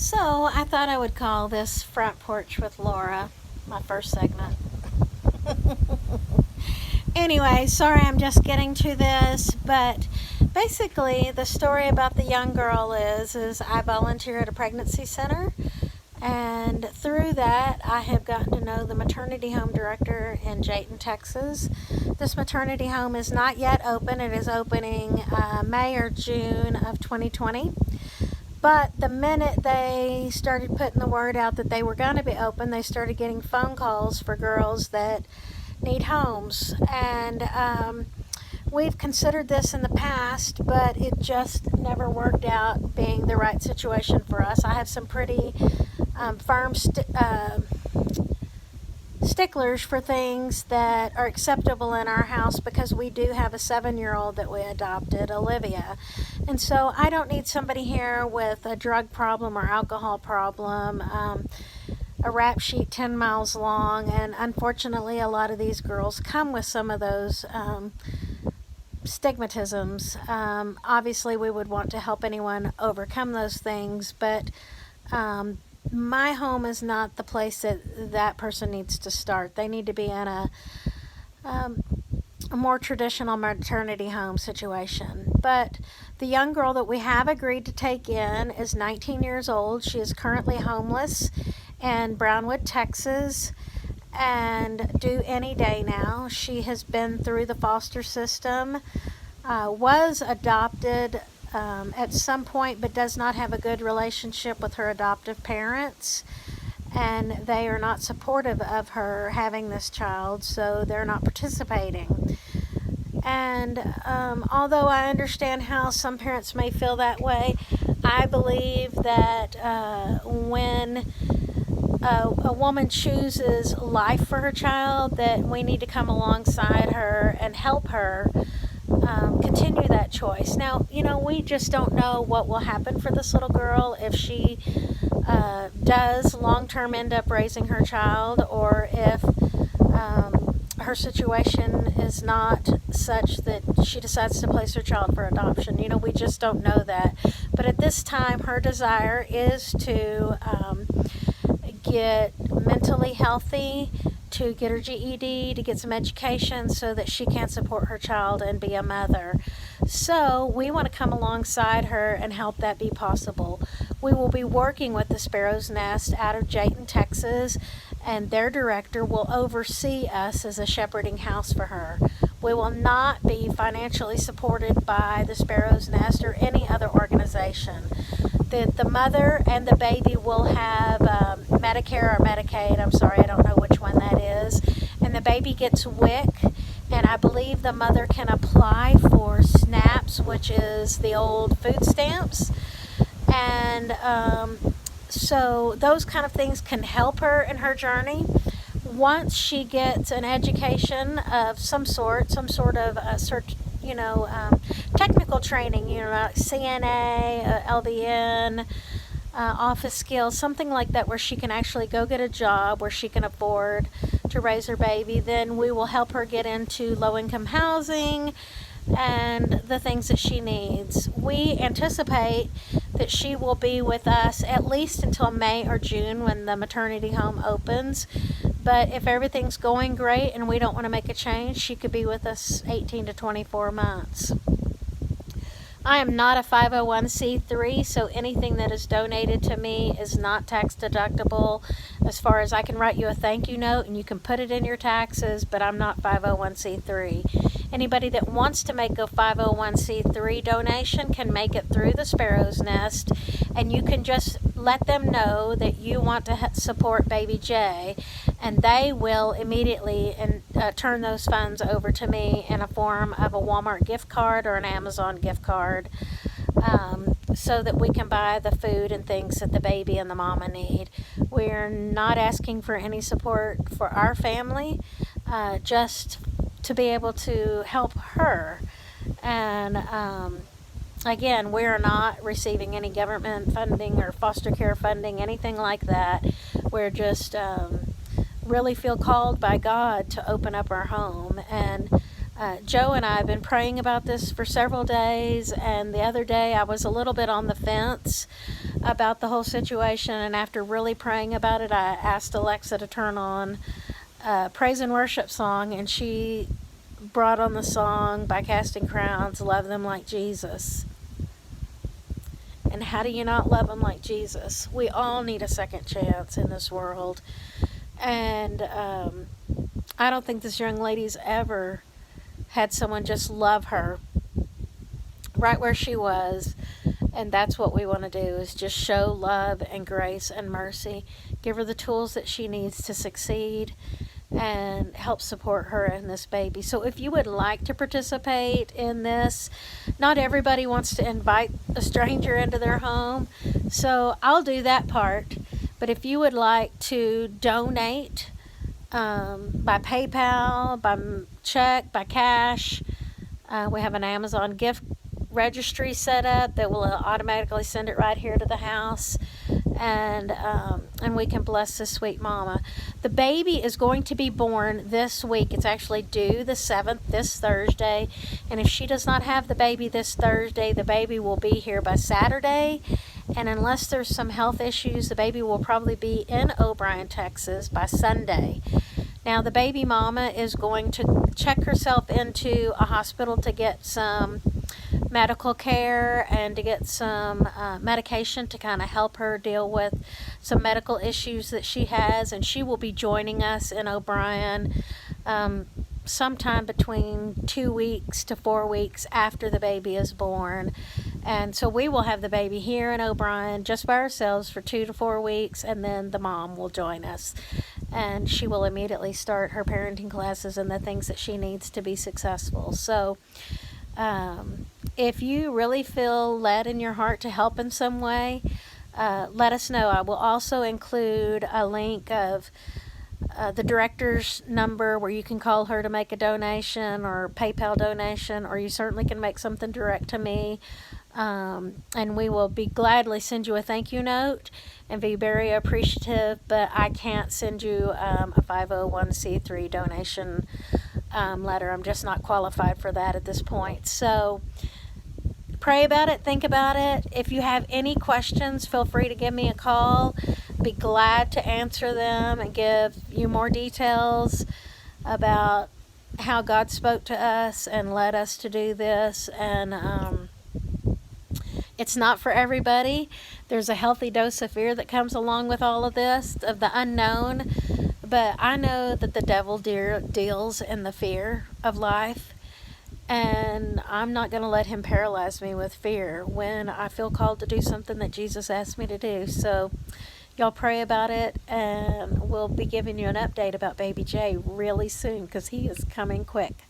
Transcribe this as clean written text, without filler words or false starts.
So I thought I would call this Front Porch with Laura my first segment. Anyway, sorry I'm just getting to this, but basically the story about the young girl is I volunteer at a pregnancy center, and through that I have gotten to know the maternity home director in Jayton, Texas. This maternity home is not yet open. It is opening May or June of 2020. But the minute they started putting the word out that they were going to be open, they started getting phone calls for girls that need homes. And we've considered this in the past, but it just never worked out being the right situation for us. I have some pretty firm sticklers for things that are acceptable in our house, because we do have a 7-year-old that we adopted, Olivia. And so I don't need somebody here with a drug problem or alcohol problem, a rap sheet 10 miles long, and unfortunately a lot of these girls come with some of those stigmatisms. Obviously we would want to help anyone overcome those things, but my home is not the place that person needs to start. They need to be in a more traditional maternity home situation. But the young girl that we have agreed to take in is 19 years old. She is currently homeless in Brownwood, Texas, and due any day now. She has been through the foster system, was adopted at some point, but does not have a good relationship with her adoptive parents, and they are not supportive of her having this child, so they're not participating. And although I understand how some parents may feel that way, I believe that when a woman chooses life for her child, that we need to come alongside her and help her continue that choice. Now, we just don't know what will happen for this little girl, if she does long-term end up raising her child, or if her situation is not such that she decides to place her child for adoption. We just don't know that. But at this time, her desire is to get mentally healthy, to get her GED, to get some education so that she can support her child and be a mother. So we want to come alongside her and help that be possible. We will be working with the Sparrow's Nest out of Jayton, Texas, and their director will oversee us as a shepherding house for her. We will not be financially supported by the Sparrow's Nest or any other organization. The mother and the baby will have Medicare or Medicaid. I'm sorry, I don't know which one that is. And the baby gets WIC, and I believe the mother can apply for SNAPs, which is the old food stamps. And so those kind of things can help her in her journey. Once she gets an education of some sort of technical training, like CNA, LVN, office skills, something like that, where she can actually go get a job where she can afford to raise her baby, then we will help her get into low-income housing and the things that she needs. We anticipate that she will be with us at least until May or June when the maternity home opens. But if everything's going great and we don't want to make a change, she could be with us 18 to 24 months. I am not a 501c3, so anything that is donated to me is not tax deductible. As far as I can write you a thank you note and you can put it in your taxes, but I'm not 501c3. Anybody that wants to make a 501c3 donation can make it through the Sparrow's Nest, and you can just let them know that you want to support Baby J, and they will immediately turn those funds over to me in a form of a Walmart gift card or an Amazon gift card, so that we can buy the food and things that the baby and the mama need. We're not asking for any support for our family, just to be able to help her. And again, we're not receiving any government funding or foster care funding, anything like that. We're just really feel called by God to open up our home. And Joe and I have been praying about this for several days, and the other day I was a little bit on the fence, about the whole situation, and after really praying about it, I asked Alexa to turn on a praise and worship song, and she brought on the song by Casting Crowns, Love Them Like Jesus. And how do you not love them like Jesus? We all need a second chance in this world. And I don't think this young lady's ever had someone just love her right where she was. And that's what we want to do, is just show love and grace and mercy. Give her the tools that she needs to succeed and help support her and this baby. So if you would like to participate in this, not everybody wants to invite a stranger into their home, so I'll do that part. But if you would like to donate by PayPal, by check, by cash, we have an Amazon gift registry set up that will automatically send it right here to the house, and we can bless this sweet mama. The baby is going to be born this week. It's actually due the 7th, this Thursday, and if she does not have the baby this Thursday, the baby will be here by Saturday, and unless there's some health issues, the baby will probably be in O'Brien, Texas by Sunday. Now, the baby mama is going to check herself into a hospital to get some medical care and to get some medication to kind of help her deal with some medical issues that she has, and she will be joining us in O'Brien sometime between 2 weeks to 4 weeks after the baby is born. And so we will have the baby here in O'Brien just by ourselves for 2 to 4 weeks, and then the mom will join us, and she will immediately start her parenting classes and the things that she needs to be successful. So if you really feel led in your heart to help in some way, let us know. I will also include a link of the director's number where you can call her to make a donation or PayPal donation, or you certainly can make something direct to me. And we will be gladly send you a thank you note and be very appreciative, but I can't send you a 501c3 donation letter. I'm just not qualified for that at this point. So pray about it, think about it. If you have any questions, feel free to give me a call. Be glad to answer them and give you more details about how God spoke to us and led us to do this. And it's not for everybody. There's a healthy dose of fear that comes along with all of this, of the unknown. But I know that the devil deals in the fear of life. And I'm not going to let him paralyze me with fear when I feel called to do something that Jesus asked me to do. So y'all pray about it, and we'll be giving you an update about baby Jay really soon, because he is coming quick.